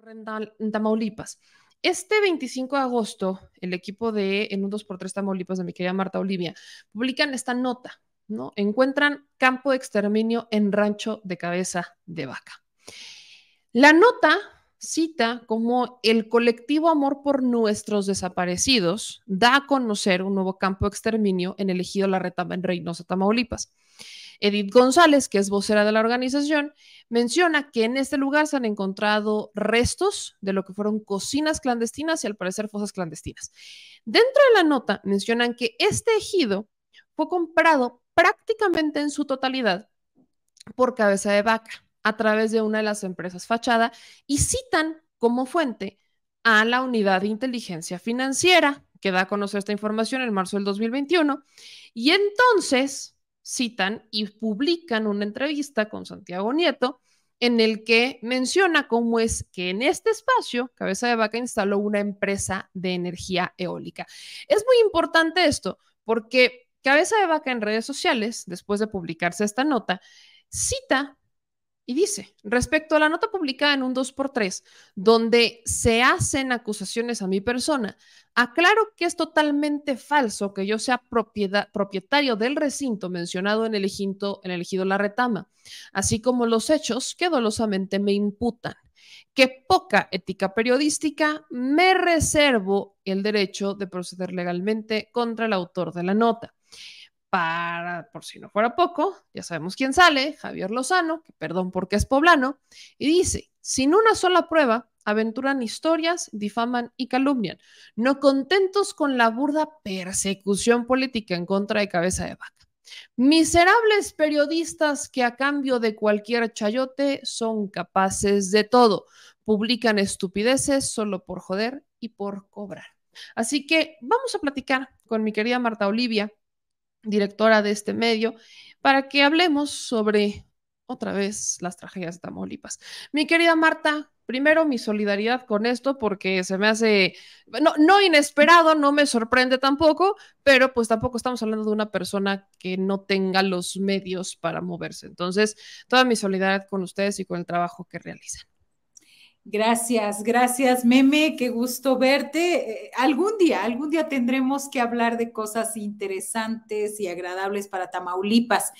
En Tamaulipas. Este 25 de agosto, el equipo de En un 2x3 Tamaulipas de mi querida Marta Olivia publican esta nota, ¿no? Encuentran campo de exterminio en Rancho de Cabeza de Vaca. La nota cita como el colectivo Amor por Nuestros Desaparecidos da a conocer un nuevo campo de exterminio en el ejido La Retama en Reynosa, Tamaulipas. Edith González, que es vocera de la organización, menciona que en este lugar se han encontrado restos de lo que fueron cocinas clandestinas y al parecer fosas clandestinas. Dentro de la nota mencionan que este ejido fue comprado prácticamente en su totalidad por Cabeza de Vaca a través de una de las empresas fachada y citan como fuente a la Unidad de Inteligencia Financiera, que da a conocer esta información en marzo del 2021, y entonces citan y publican una entrevista con Santiago Nieto en el que menciona cómo es que en este espacio Cabeza de Vaca instaló una empresa de energía eólica. Es muy importante esto porque Cabeza de Vaca en redes sociales, después de publicarse esta nota, cita y dice, respecto a la nota publicada en un 2x3, donde se hacen acusaciones a mi persona, aclaro que es totalmente falso que yo sea propietario del recinto mencionado en el ejido La Retama, así como los hechos que dolosamente me imputan. Qué poca ética periodística, me reservo el derecho de proceder legalmente contra el autor de la nota. Por si no fuera poco, ya sabemos quién sale, Javier Lozano, que perdón porque es poblano, y dice, sin una sola prueba, aventuran historias, difaman y calumnian, no contentos con la burda persecución política en contra de Cabeza de Vaca. Miserables periodistas que a cambio de cualquier chayote son capaces de todo, publican estupideces solo por joder y por cobrar. Así que vamos a platicar con mi querida Marta Olivia, directora de este medio, para que hablemos sobre otra vez las tragedias de Tamaulipas. Mi querida Marta, primero mi solidaridad con esto porque se me hace no inesperado, no me sorprende tampoco, pero pues tampoco estamos hablando de una persona que no tenga los medios para moverse. Entonces, toda mi solidaridad con ustedes y con el trabajo que realizan. Gracias, gracias, Meme, qué gusto verte. Algún día tendremos que hablar de cosas interesantes y agradables para Tamaulipas.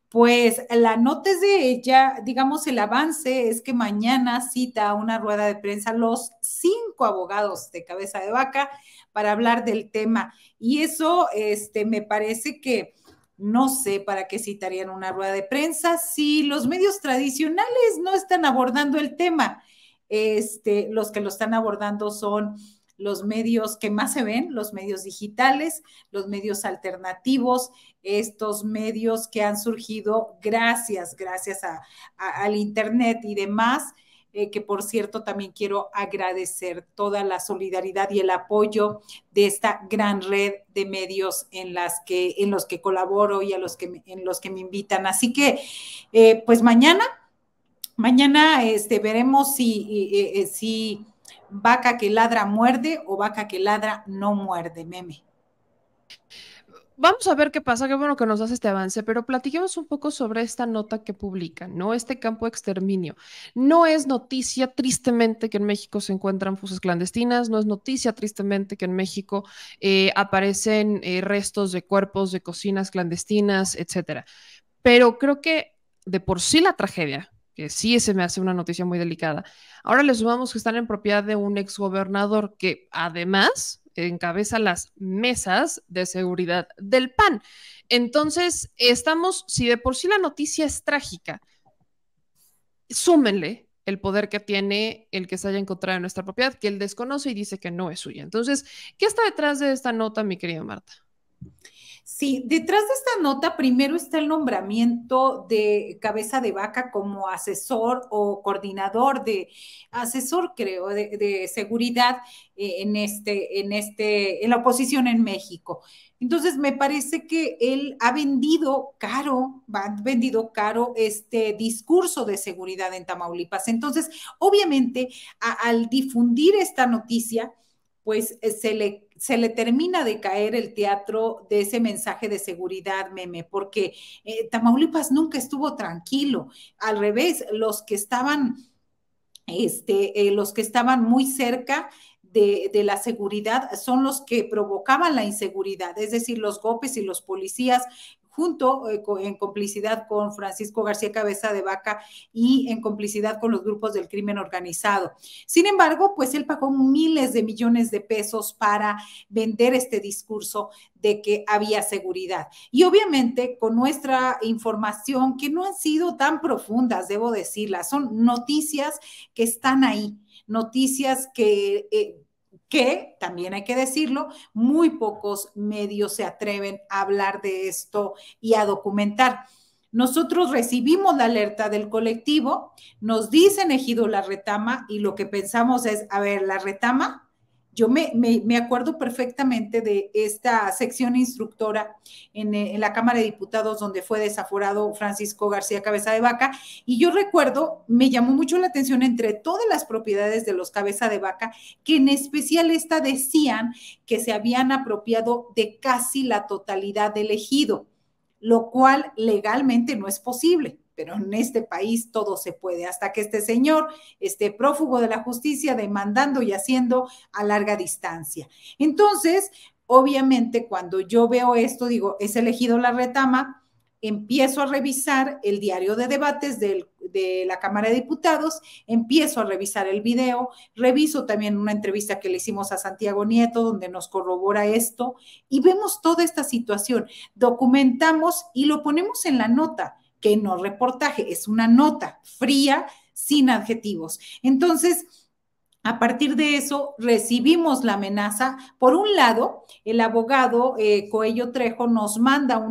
Pues la nota es de ella, digamos, el avance es que mañana cita una rueda de prensa los 5 abogados de Cabeza de Vaca para hablar del tema. Y eso, me parece que no sé para qué citarían una rueda de prensa si los medios tradicionales no están abordando el tema. Los que lo están abordando son los medios que más se ven, los medios digitales, los medios alternativos, estos medios que han surgido gracias al Internet y demás, que por cierto también quiero agradecer toda la solidaridad y el apoyo de esta gran red de medios en los que colaboro y en los que me invitan. Así que, pues mañana veremos si vaca que ladra muerde o vaca que ladra no muerde, Meme. Vamos a ver qué pasa, qué bueno que nos das este avance, pero platiquemos un poco sobre esta nota que publican, ¿no? Este campo de exterminio. No es noticia, tristemente, que en México se encuentran fosas clandestinas, no es noticia, tristemente, que en México aparecen restos de cuerpos de cocinas clandestinas, etcétera. Pero creo que de por sí la tragedia, que sí se me hace una noticia muy delicada, ahora le sumamos que están en propiedad de un exgobernador que además encabeza las mesas de seguridad del PAN. Entonces, si de por sí la noticia es trágica, súmenle el poder que tiene el que se haya encontrado en nuestra propiedad, que él desconoce y dice que no es suya. Entonces, ¿qué está detrás de esta nota, mi querida Marta? Sí, detrás de esta nota primero está el nombramiento de Cabeza de Vaca como asesor o coordinador asesor creo, de seguridad en la oposición en México. Entonces me parece que él ha vendido caro este discurso de seguridad en Tamaulipas. Entonces, obviamente, al difundir esta noticia, pues se le termina de caer el teatro de ese mensaje de seguridad, Meme, porque Tamaulipas nunca estuvo tranquilo. Al revés, los que estaban los que estaban muy cerca de la seguridad son los que provocaban la inseguridad, es decir, los golpes y los policías junto en complicidad con Francisco García Cabeza de Vaca y en complicidad con los grupos del crimen organizado. Sin embargo, pues él pagó miles de millones de pesos para vender este discurso de que había seguridad. Y obviamente con nuestra información, que no han sido tan profundas, debo decirlas, son noticias que están ahí, noticias que también hay que decirlo, muy pocos medios se atreven a hablar de esto y a documentar. Nosotros recibimos la alerta del colectivo, nos dicen Ejido La Retama y lo que pensamos es, a ver, La Retama, yo me acuerdo perfectamente de esta sección instructora en la Cámara de Diputados donde fue desaforado Francisco García Cabeza de Vaca, y yo recuerdo, me llamó mucho la atención entre todas las propiedades de los Cabeza de Vaca, que en especial esta decían que se habían apropiado de casi la totalidad del ejido, lo cual legalmente no es posible. Pero en este país todo se puede, hasta que este señor esté prófugo de la justicia, demandando y haciendo a larga distancia. Entonces, obviamente, cuando yo veo esto, digo, es elegido La Retama, empiezo a revisar el diario de debates de la Cámara de Diputados, empiezo a revisar el video, reviso también una entrevista que le hicimos a Santiago Nieto, donde nos corrobora esto, y vemos toda esta situación, documentamos y lo ponemos en la nota, que no reportaje, es una nota fría, sin adjetivos. Entonces, a partir de eso, recibimos la amenaza. Por un lado, el abogado Coello Trejo nos manda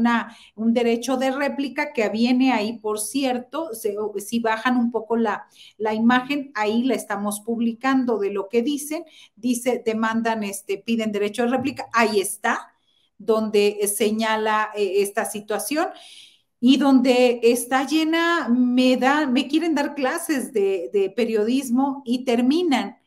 un derecho de réplica que viene ahí, por cierto, si bajan un poco la imagen, ahí la estamos publicando de lo que dicen, dice, demandan, piden derecho de réplica, ahí está, donde señala esta situación. Y donde está llena, me quieren dar clases de periodismo y terminan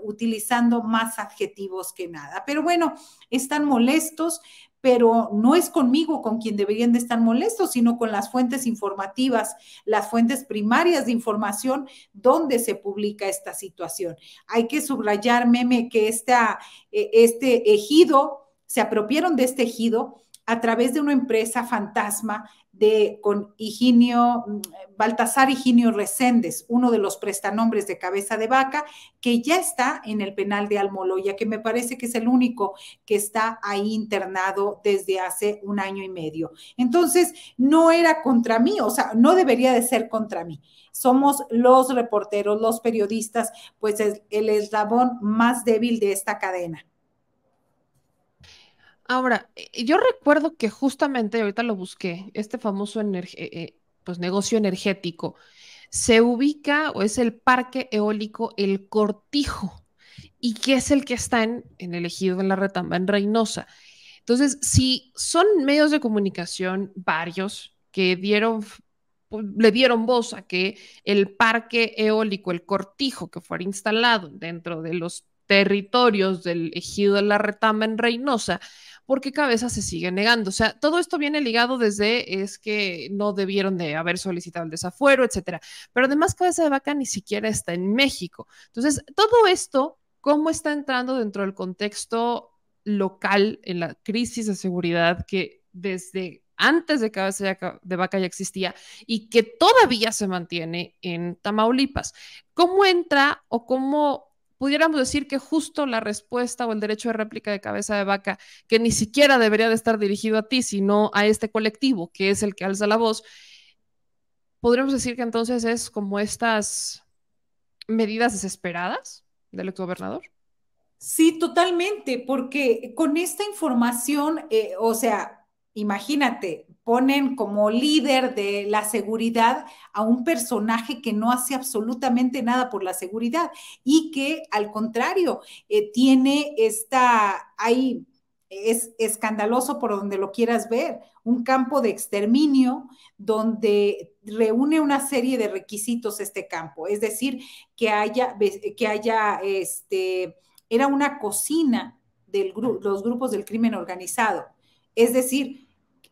utilizando más adjetivos que nada. Pero bueno, están molestos, pero no es conmigo con quien deberían de estar molestos, sino con las fuentes informativas, las fuentes primarias de información donde se publica esta situación. Hay que subrayar, Meme, que este ejido, se apropiaron de este ejido a través de una empresa fantasma con Baltasar Higinio Reséndez, uno de los prestanombres de Cabeza de Vaca, que ya está en el penal de Almoloya, que me parece que es el único que está ahí internado desde hace 1 año y medio. Entonces, no era contra mí, o sea, no debería de ser contra mí. Somos los reporteros, los periodistas, pues el eslabón más débil de esta cadena. Ahora, yo recuerdo que justamente, ahorita lo busqué, este famoso pues, negocio energético se ubica o es el parque eólico El Cortijo y que es el que está en el ejido de La Retamba, en Reynosa. Entonces, si son medios de comunicación varios que le dieron voz a que el parque eólico El Cortijo, que fuera instalado dentro de los territorios del ejido de La Retamba en Reynosa, porque Cabeza se sigue negando. O sea, todo esto viene ligado desde es que no debieron de haber solicitado el desafuero, etcétera. Pero además Cabeza de Vaca ni siquiera está en México. Entonces, todo esto, ¿cómo está entrando dentro del contexto local en la crisis de seguridad que desde antes de Cabeza de Vaca ya existía y que todavía se mantiene en Tamaulipas? ¿Cómo entra o cómo pudiéramos decir que justo la respuesta o el derecho de réplica de Cabeza de Vaca, que ni siquiera debería de estar dirigido a ti, sino a este colectivo, que es el que alza la voz, podríamos decir que entonces es como estas medidas desesperadas del exgobernador? Sí, totalmente, porque con esta información, o sea, imagínate, ponen como líder de la seguridad a un personaje que no hace absolutamente nada por la seguridad y que al contrario, tiene ahí es escandaloso por donde lo quieras ver, un campo de exterminio donde reúne una serie de requisitos este campo, es decir, que haya era una cocina de los grupos del crimen organizado. Es decir,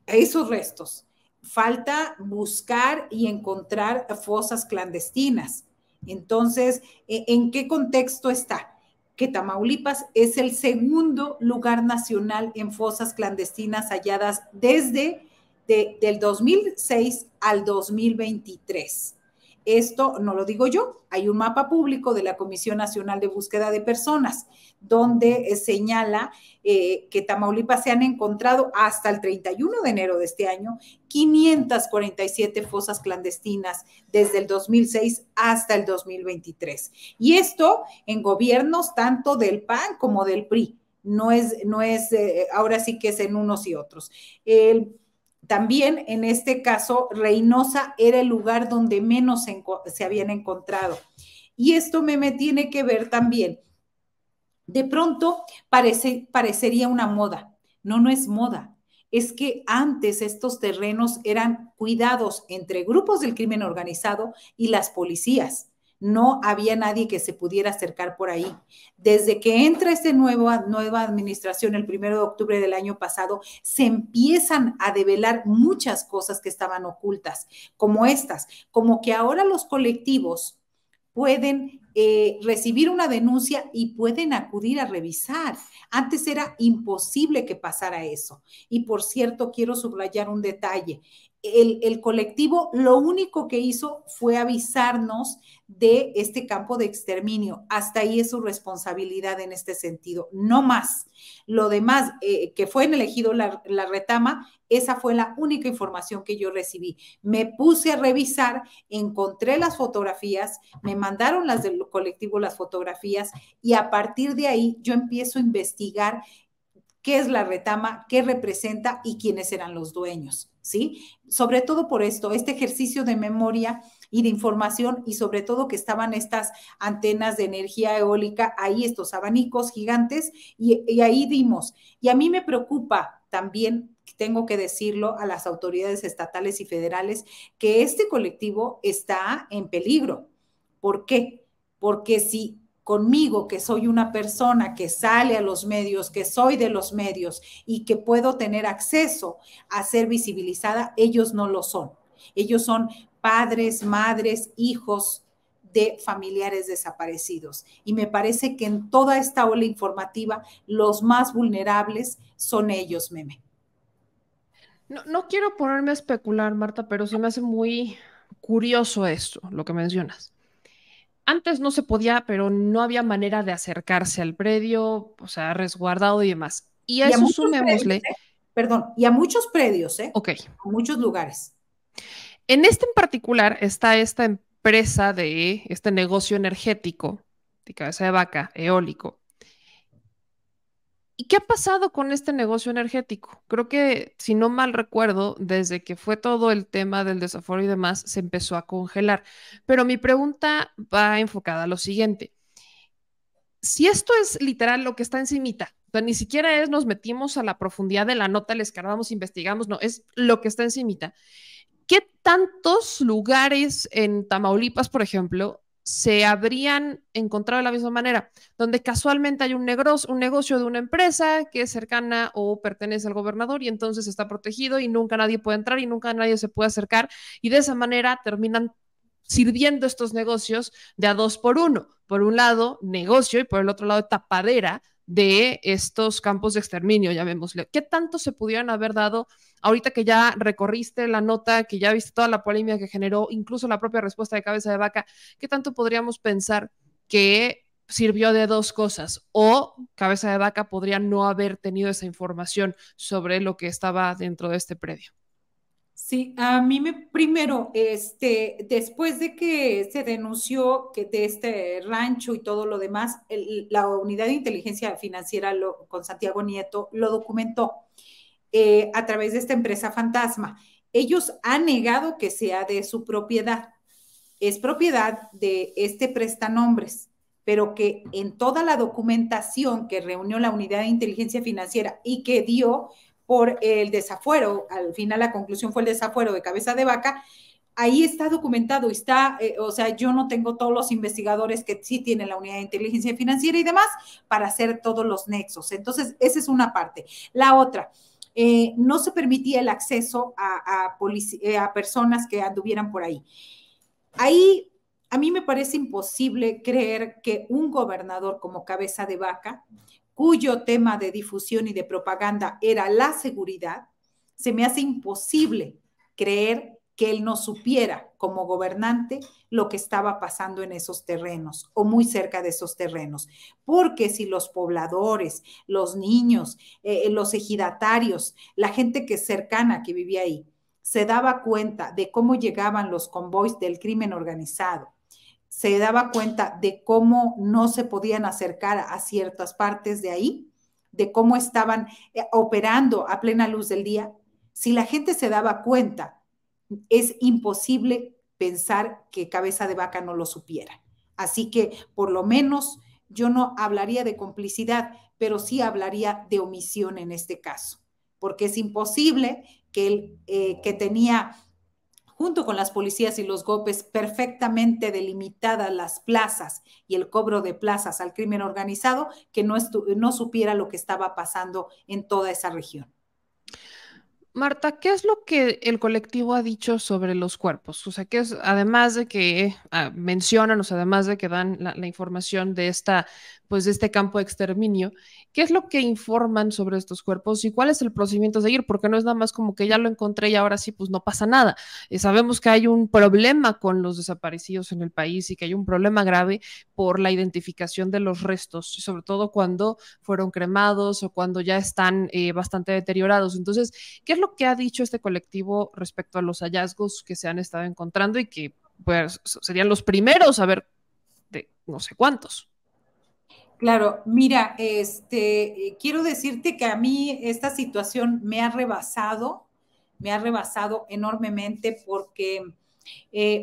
esos restos. Falta buscar y encontrar fosas clandestinas. Entonces, ¿en qué contexto está? Que Tamaulipas es el segundo lugar nacional en fosas clandestinas halladas desde del 2006 al 2023. Esto no lo digo yo, hay un mapa público de la Comisión Nacional de Búsqueda de Personas donde señala que Tamaulipas se han encontrado hasta el 31 de enero de este año 547 fosas clandestinas desde el 2006 hasta el 2023. Y esto en gobiernos tanto del PAN como del PRI. No es ahora sí que es en unos y otros. También en este caso, Reynosa era el lugar donde menos se habían encontrado. Y esto me tiene que ver también. De pronto parecería una moda. No, no es moda. Es que antes estos terrenos eran cuidados entre grupos del crimen organizado y las policías. No había nadie que se pudiera acercar por ahí. Desde que entra esta nueva administración el 1 de octubre del año pasado, se empiezan a develar muchas cosas que estaban ocultas, como estas, como que ahora los colectivos pueden recibir una denuncia y pueden acudir a revisar. Antes era imposible que pasara eso. Y por cierto, quiero subrayar un detalle. El colectivo lo único que hizo fue avisarnos de este campo de exterminio. Hasta ahí es su responsabilidad en este sentido, no más. Lo demás, que fue en el ejido la Retama, esa fue la única información que yo recibí. Me puse a revisar, encontré las fotografías, me mandaron las del colectivo las fotografías y a partir de ahí yo empiezo a investigar qué es la Retama, qué representa y quiénes eran los dueños, ¿sí? Sobre todo por esto, este ejercicio de memoria y de información y sobre todo que estaban estas antenas de energía eólica, ahí estos abanicos gigantes y ahí dimos. Y a mí me preocupa también, tengo que decirlo a las autoridades estatales y federales, que este colectivo está en peligro. ¿Por qué? Porque si conmigo, que soy una persona que sale a los medios, que soy de los medios y que puedo tener acceso a ser visibilizada, ellos no lo son. Ellos son padres, madres, hijos de familiares desaparecidos. Y me parece que en toda esta ola informativa, los más vulnerables son ellos, Meme. No quiero ponerme a especular, Marta, pero se me hace muy curioso esto, lo que mencionas. Antes no se podía, pero no había manera de acercarse al predio, o sea, resguardado y demás. Y a Y a eso muchos predios, sumémosle, perdón, y a muchos predios, ok, a muchos lugares. en este en particular está esta empresa de este negocio energético de cabeza de vaca, eólico. ¿Y qué ha pasado con este negocio energético? Creo que, si no mal recuerdo, desde que fue todo el tema del desaforo y demás, se empezó a congelar. Pero mi pregunta va enfocada a lo siguiente. Si esto es literal lo que está encimita, o sea, ni siquiera es nos metimos a la profundidad de la nota, le escarbamos, investigamos, no, es lo que está encimita. ¿Qué tantos lugares en Tamaulipas, por ejemplo, se habrían encontrado de la misma manera, donde casualmente hay un negocio de una empresa que es cercana o pertenece al gobernador y entonces está protegido y nunca nadie puede entrar y nunca nadie se puede acercar y de esa manera terminan sirviendo estos negocios de a dos por uno? Por un lado, negocio y por el otro lado, tapadera de estos campos de exterminio, llamémosle. ¿Qué tanto se pudieran haber dado ahorita que ya recorriste la nota, que ya viste toda la polémica que generó, incluso la propia respuesta de Cabeza de Vaca? ¿Qué tanto podríamos pensar que sirvió de dos cosas? O Cabeza de Vaca podría no haber tenido esa información sobre lo que estaba dentro de este predio. Sí, a mí primero, después de que se denunció que de este rancho y todo lo demás, la unidad de inteligencia financiera con Santiago Nieto lo documentó a través de esta empresa fantasma. Ellos han negado que sea de su propiedad. Es propiedad de este prestanombres, pero que en toda la documentación que reunió la unidad de inteligencia financiera y que dio por el desafuero, al final la conclusión fue el desafuero de Cabeza de Vaca, ahí está documentado, está, o sea, yo no tengo todos los investigadores que sí tienen la unidad de inteligencia financiera y demás para hacer todos los nexos. Entonces, esa es una parte. La otra, no se permitía el acceso a personas que anduvieran por ahí. Ahí A mí me parece imposible creer que un gobernador como Cabeza de Vaca, cuyo tema de difusión y de propaganda era la seguridad, se me hace imposible creer que él no supiera como gobernante lo que estaba pasando en esos terrenos o muy cerca de esos terrenos. Porque si los pobladores, los niños, los ejidatarios, la gente que es cercana que vivía ahí, se daba cuenta de cómo llegaban los convoys del crimen organizado, se daba cuenta de cómo no se podían acercar a ciertas partes de ahí, de cómo estaban operando a plena luz del día. Si la gente se daba cuenta, es imposible pensar que Cabeza de Vaca no lo supiera. Así que, por lo menos, yo no hablaría de complicidad, pero sí hablaría de omisión en este caso, porque es imposible que él, que tenía junto con las policías y los GOPES perfectamente delimitadas las plazas y el cobro de plazas al crimen organizado, que no supiera lo que estaba pasando en toda esa región. Marta, ¿qué es lo que el colectivo ha dicho sobre los cuerpos? O sea, que es, además de que mencionan, o sea, además de que dan la información de esta, pues de este campo de exterminio, ¿qué es lo que informan sobre estos cuerpos y cuál es el procedimiento a seguir? Porque no es nada más como que ya lo encontré y ahora sí, pues no pasa nada. Sabemos que hay un problema con los desaparecidos en el país y que hay un problema grave por la identificación de los restos, sobre todo cuando fueron cremados o cuando ya están bastante deteriorados. Entonces, ¿qué es lo que ha dicho este colectivo respecto a los hallazgos que se han estado encontrando y que pues, serían los primeros a ver de no sé cuántos? Claro, mira, quiero decirte que a mí esta situación me ha rebasado enormemente porque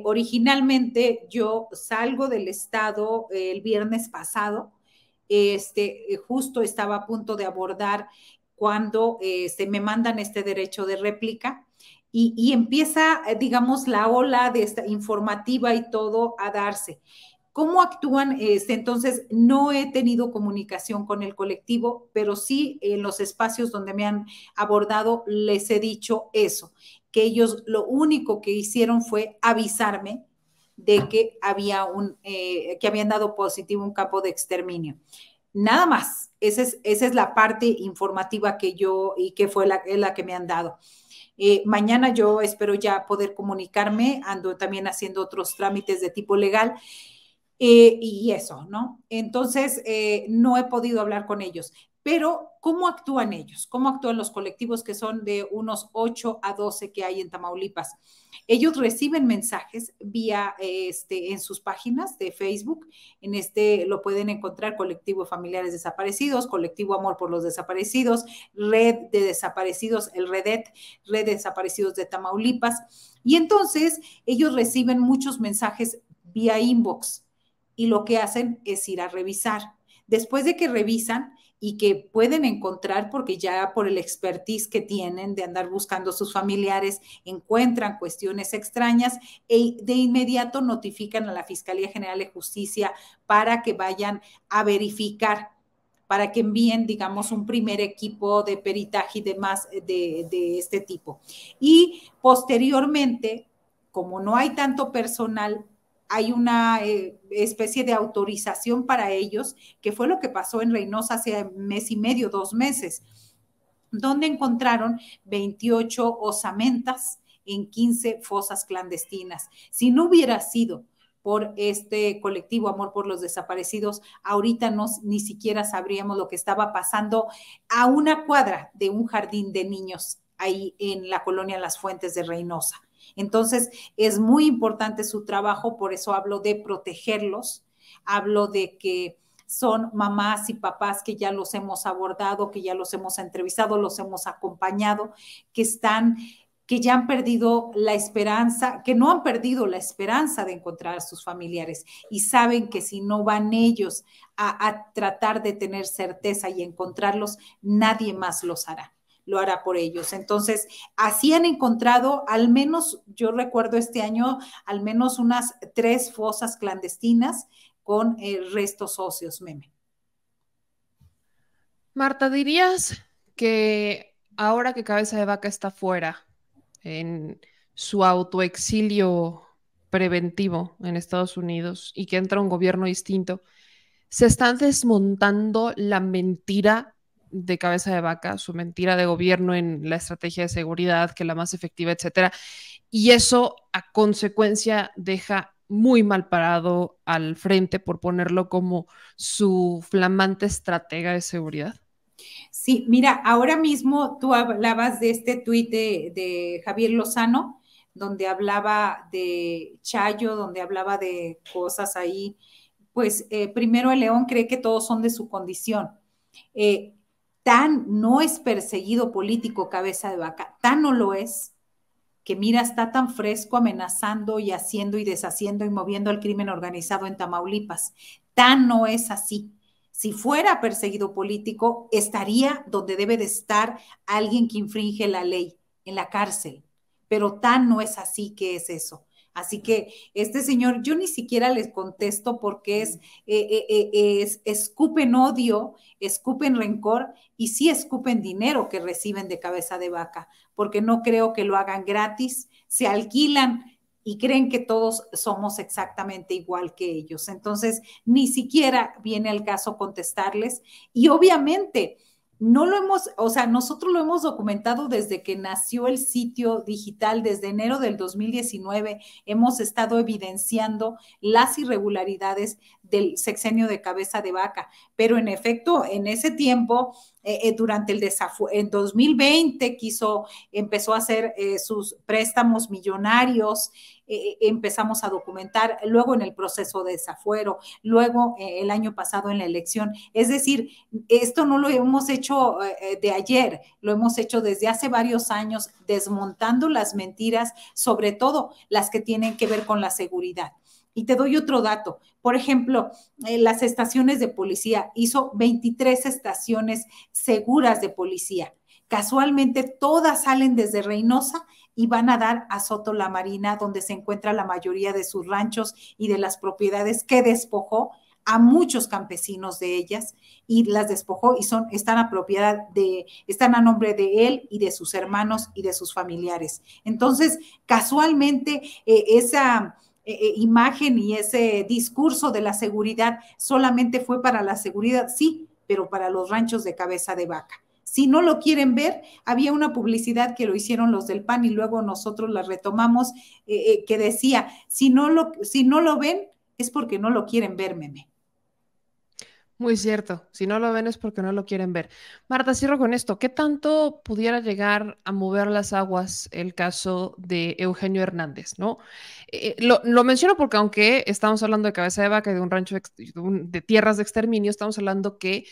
originalmente yo salgo del estado el viernes pasado, justo estaba a punto de abordar cuando me mandan este derecho de réplica y empieza, digamos, la ola de esta informativa y todo a darse. ¿Cómo actúan? Entonces, no he tenido comunicación con el colectivo, pero sí en los espacios donde me han abordado les he dicho eso, que ellos lo único que hicieron fue avisarme de que que habían dado positivo un campo de exterminio. Nada más. Esa es la parte informativa que yo y que fue la que me han dado. Mañana yo espero ya poder comunicarme, ando también haciendo otros trámites de tipo legal y eso, ¿no? Entonces, no he podido hablar con ellos. Pero, ¿cómo actúan ellos? ¿Cómo actúan los colectivos que son de unos 8 a 12 que hay en Tamaulipas? Ellos reciben mensajes vía, en sus páginas de Facebook. Lo pueden encontrar Colectivo Familiares Desaparecidos, Colectivo Amor por los Desaparecidos, Red de Desaparecidos, el Redet, Red de Desaparecidos de Tamaulipas. Y entonces, ellos reciben muchos mensajes vía inbox y lo que hacen es ir a revisar. Después de que revisan y que pueden encontrar, porque ya por el expertise que tienen de andar buscando a sus familiares, encuentran cuestiones extrañas de inmediato notifican a la Fiscalía General de Justicia para que vayan a verificar, para que envíen, digamos, un primer equipo de peritaje y demás de este tipo. Y posteriormente, como no hay tanto personal, hay una especie de autorización para ellos, que fue lo que pasó en Reynosa hace mes y medio, 2 meses, donde encontraron 28 osamentas en 15 fosas clandestinas. Si no hubiera sido por este colectivo Amor por los Desaparecidos, ahorita ni siquiera sabríamos lo que estaba pasando a una cuadra de un jardín de niños ahí en la colonia Las Fuentes de Reynosa. Entonces, es muy importante su trabajo, por eso hablo de protegerlos, hablo de que son mamás y papás que ya los hemos abordado, que ya los hemos entrevistado, los hemos acompañado, que ya han perdido la esperanza, que no han perdido la esperanza de encontrar a sus familiares y saben que si no van ellos a tratar de tener certeza y encontrarlos, nadie más los hará. Lo hará por ellos. Entonces, así han encontrado, al menos, yo recuerdo este año, al menos unas 3 fosas clandestinas con restos óseos, Meme. Marta, ¿dirías que ahora que Cabeza de Vaca está fuera en su autoexilio preventivo en Estados Unidos y que entra un gobierno distinto, se está desmontando la mentira de cabeza de vaca, su mentira de gobierno en la estrategia de seguridad, que la más efectiva, etcétera. Y eso a consecuencia deja muy mal parado al frente, por ponerlo como su flamante estratega de seguridad. Sí, mira, ahora mismo tú hablabas de este tuit de Javier Lozano, donde hablaba de Chayo, donde hablaba de cosas ahí. Pues primero el león cree que todos son de su condición. Eh, Tan no es perseguido político cabeza de vaca, tan no lo es, que mira, está tan fresco amenazando y haciendo y deshaciendo y moviendo al crimen organizado en Tamaulipas. Tan no es así. Si fuera perseguido político, estaría donde debe de estar alguien que infringe la ley, en la cárcel. Pero tan no es así. Que es eso. Así que este señor, yo ni siquiera les contesto porque escupen odio, escupen rencor y sí escupen dinero que reciben de cabeza de vaca, porque no creo que lo hagan gratis, se alquilan y creen que todos somos exactamente igual que ellos. Entonces, ni siquiera viene al caso contestarles. Y obviamente, no lo hemos, o sea, nosotros lo hemos documentado desde que nació el sitio digital, desde enero del 2019, hemos estado evidenciando las irregularidades del sexenio de cabeza de vaca, pero en efecto, en ese tiempo, durante el desafío, en 2020 empezó a hacer sus préstamos millonarios, empezamos a documentar, luego en el proceso de desafuero, luego el año pasado en la elección. Es decir, esto no lo hemos hecho de ayer, lo hemos hecho desde hace varios años, desmontando las mentiras, sobre todo las que tienen que ver con la seguridad. Y te doy otro dato. Por ejemplo, las estaciones de policía, hizo 23 estaciones seguras de policía. Casualmente todas salen desde Reynosa y van a dar a Soto la Marina, donde se encuentra la mayoría de sus ranchos y de las propiedades que despojó a muchos campesinos de ellas, y las despojó y están a nombre de él y de sus hermanos y de sus familiares. Entonces, casualmente, esa imagen y ese discurso de la seguridad solamente fue para la seguridad, sí, pero para los ranchos de cabeza de vaca. Si no lo quieren ver, había una publicidad que lo hicieron los del PAN y luego nosotros la retomamos, que decía, si no lo ven, es porque no lo quieren ver, meme. Muy cierto, si no lo ven es porque no lo quieren ver. Marta, cierro con esto. ¿Qué tanto pudiera llegar a mover las aguas el caso de Eugenio Hernández, ¿no? Lo menciono porque aunque estamos hablando de cabeza de vaca y de un rancho de tierras de exterminio, estamos hablando que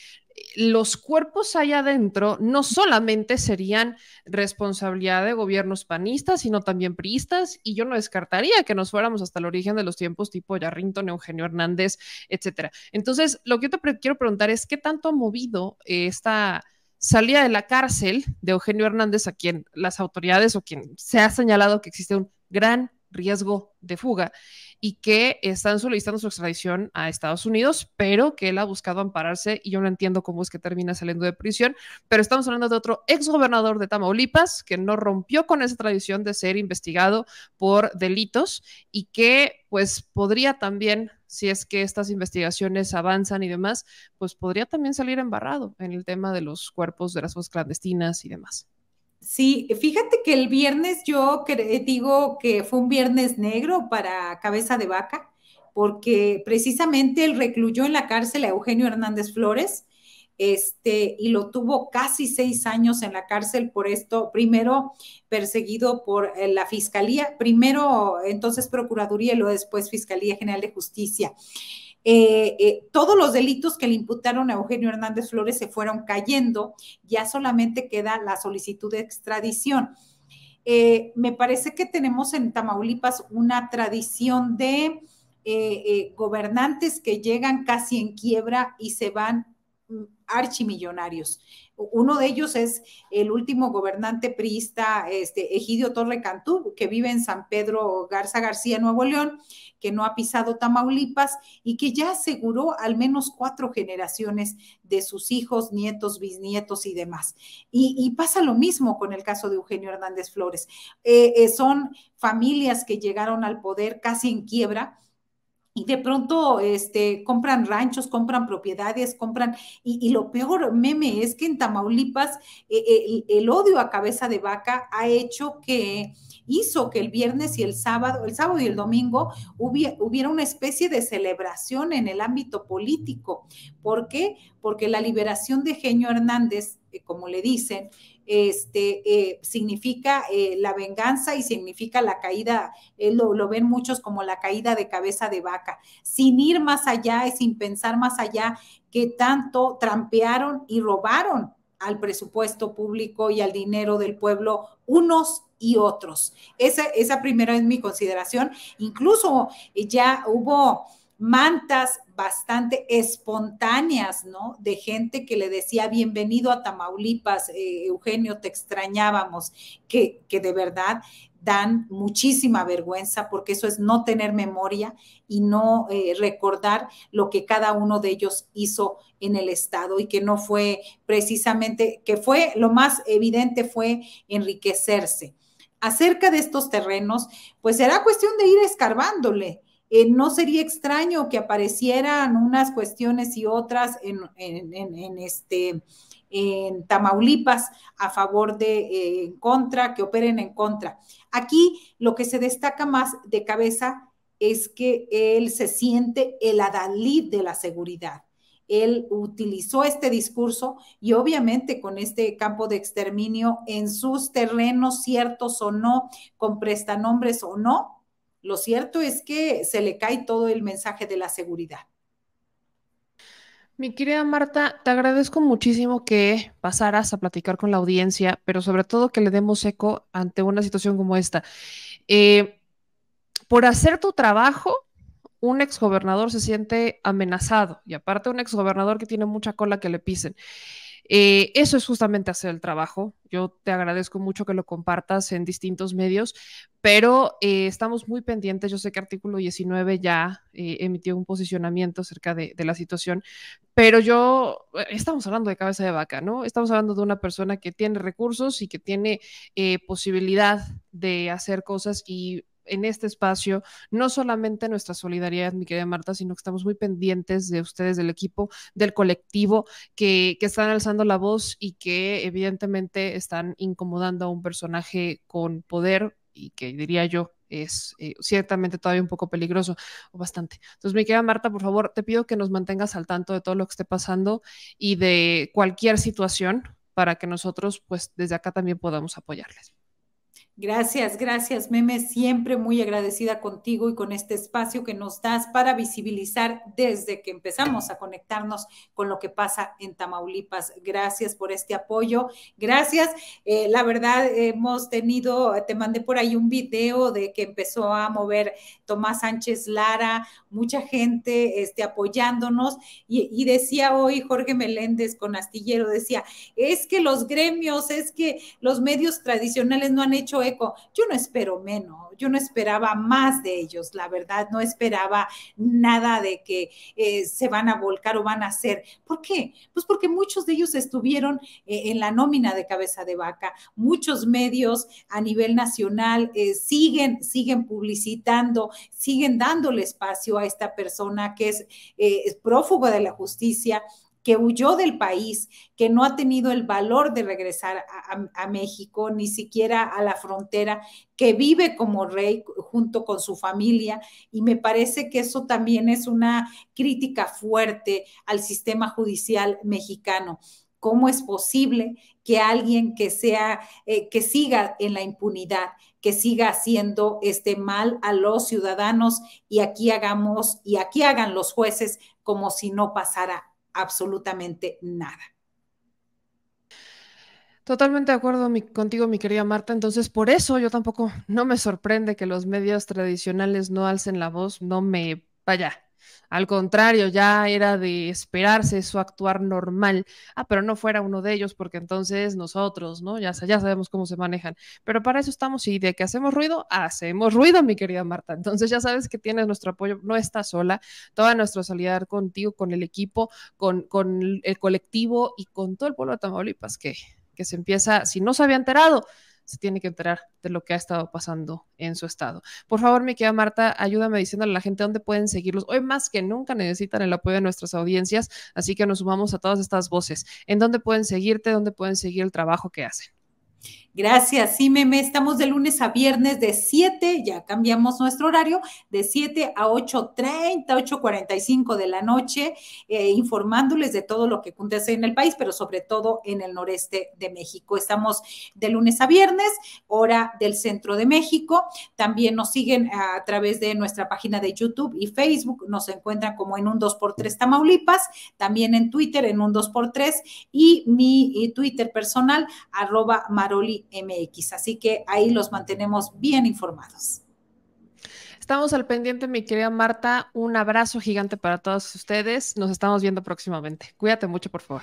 los cuerpos allá adentro no solamente serían responsabilidad de gobiernos panistas, sino también priistas, y yo no descartaría que nos fuéramos hasta el origen de los tiempos tipo Yarrington, Eugenio Hernández, etcétera. Entonces, lo que yo te quiero preguntar es, ¿qué tanto ha movido esta salida de la cárcel de Eugenio Hernández, a quien las autoridades o quien se ha señalado que existe un gran riesgo de fuga y que están solicitando su extradición a Estados Unidos, pero que él ha buscado ampararse y yo no entiendo cómo es que termina saliendo de prisión? Pero estamos hablando de otro exgobernador de Tamaulipas que no rompió con esa tradición de ser investigado por delitos y que pues podría también, si es que estas investigaciones avanzan y demás, pues podría también salir embarrado en el tema de los cuerpos de las fosas clandestinas y demás. Sí, fíjate que el viernes yo digo que fue un viernes negro para cabeza de vaca, porque precisamente él recluyó en la cárcel a Eugenio Hernández Flores, y lo tuvo casi 6 años en la cárcel por esto, primero perseguido por la Fiscalía, primero entonces Procuraduría y luego después Fiscalía General de Justicia. Todos los delitos que le imputaron a Eugenio Hernández Flores se fueron cayendo, ya solamente queda la solicitud de extradición. Me parece que tenemos en Tamaulipas una tradición de gobernantes que llegan casi en quiebra y se van archimillonarios. Uno de ellos es el último gobernante priista, Egidio Torre Cantú, que vive en San Pedro Garza García, Nuevo León, que no ha pisado Tamaulipas y que ya aseguró al menos 4 generaciones de sus hijos, nietos, bisnietos y demás. Y pasa lo mismo con el caso de Eugenio Hernández Flores. Son familias que llegaron al poder casi en quiebra, y de pronto compran ranchos, compran propiedades, y lo peor, meme, es que en Tamaulipas el odio a cabeza de vaca hizo que el viernes y el sábado y el domingo hubiera una especie de celebración en el ámbito político. ¿Por qué? Porque la liberación de Eugenio Hernández, como le dicen, significa la venganza y significa la caída, lo ven muchos como la caída de cabeza de vaca, sin ir más allá y sin pensar más allá, que tanto trampearon y robaron al presupuesto público y al dinero del pueblo unos y otros. Esa primera es mi consideración. Incluso ya hubo mantas bastante espontáneas, ¿no? De gente que le decía bienvenido a Tamaulipas, Eugenio, te extrañábamos, que de verdad dan muchísima vergüenza, porque eso es no tener memoria y no recordar lo que cada uno de ellos hizo en el Estado, y que no fue precisamente, que fue lo más evidente fue enriquecerse. Acerca de estos terrenos, pues será cuestión de ir escarbándole. No sería extraño que aparecieran unas cuestiones y otras en Tamaulipas a favor de en contra, que operen en contra. Aquí lo que se destaca más de cabeza es que él se siente el adalid de la seguridad. Él utilizó este discurso y obviamente con este campo de exterminio en sus terrenos, ciertos o no, con prestanombres o no, lo cierto es que se le cae todo el mensaje de la seguridad. Mi querida Marta, te agradezco muchísimo que pasaras a platicar con la audiencia, pero sobre todo que le demos eco ante una situación como esta. Eh, por hacer tu trabajo, un exgobernador se siente amenazado, y aparte un exgobernador que tiene mucha cola que le pisen. Eso es justamente hacer el trabajo. Yo te agradezco mucho que lo compartas en distintos medios, pero estamos muy pendientes. Yo sé que Artículo 19 ya emitió un posicionamiento acerca de la situación, pero estamos hablando de cabeza de vaca, ¿no? Estamos hablando de una persona que tiene recursos y que tiene posibilidad de hacer cosas, y en este espacio, no solamente nuestra solidaridad, mi querida Marta, sino que estamos muy pendientes de ustedes, del equipo, del colectivo, que están alzando la voz y que evidentemente están incomodando a un personaje con poder y que diría yo es ciertamente todavía un poco peligroso, o bastante. Entonces, mi querida Marta, por favor, te pido que nos mantengas al tanto de todo lo que esté pasando y de cualquier situación para que nosotros, pues, desde acá también podamos apoyarles. Gracias, gracias, Meme. Siempre muy agradecida contigo y con este espacio que nos das para visibilizar desde que empezamos a conectarnos con lo que pasa en Tamaulipas. Gracias por este apoyo. Gracias. La verdad, te mandé por ahí un video de que empezó a mover Tomás Sánchez Lara, mucha gente apoyándonos. Y decía hoy Jorge Meléndez con Astillero, decía, es que los gremios, es que los medios tradicionales no han hecho eco. Yo no espero menos, yo no esperaba más de ellos, la verdad, no esperaba nada de que se van a volcar o van a hacer. ¿Por qué? Pues porque muchos de ellos estuvieron en la nómina de cabeza de vaca, muchos medios a nivel nacional siguen publicitando, siguen dándole espacio a esta persona que es prófugo de la justicia, que huyó del país, que no ha tenido el valor de regresar a México, ni siquiera a la frontera, que vive como rey junto con su familia, y me parece que eso también es una crítica fuerte al sistema judicial mexicano. ¿Cómo es posible que alguien que siga en la impunidad, que siga haciendo este mal a los ciudadanos, y aquí hagan los jueces como si no pasara absolutamente nada? Totalmente de acuerdo contigo, mi querida Marta. Entonces, por eso yo tampoco no me sorprende que los medios tradicionales no alcen la voz, no me vaya. Al contrario, ya era de esperarse su actuar normal. Pero no fuera uno de ellos, porque entonces nosotros, ¿no? Ya sabemos cómo se manejan. Pero para eso estamos y de que hacemos ruido, mi querida Marta. Entonces ya sabes que tienes nuestro apoyo, no estás sola, toda nuestra solidaridad contigo, con el equipo, con el colectivo y con todo el pueblo de Tamaulipas que se empieza, si no se había enterado, se tiene que enterar de lo que ha estado pasando en su estado. Por favor, mi querida Marta, ayúdame diciéndole a la gente dónde pueden seguirlos. Hoy más que nunca necesitan el apoyo de nuestras audiencias, así que nos sumamos a todas estas voces. ¿En dónde pueden seguirte? ¿Dónde pueden seguir el trabajo que hacen? Gracias, sí, Meme, estamos de lunes a viernes de 7, ya cambiamos nuestro horario, de 7 a 8:30, 8:45 de la noche, informándoles de todo lo que acontece en el país, pero sobre todo en el noreste de México. Estamos de lunes a viernes, hora del centro de México. También nos siguen a través de nuestra página de YouTube y Facebook, nos encuentran como en un 2x3 Tamaulipas, también en Twitter en un 2x3 y mi Twitter personal, @MaroliMX. Así que ahí los mantenemos bien informados. Estamos al pendiente, mi querida Marta. Un abrazo gigante para todos ustedes. Nos estamos viendo próximamente. Cuídate mucho, por favor.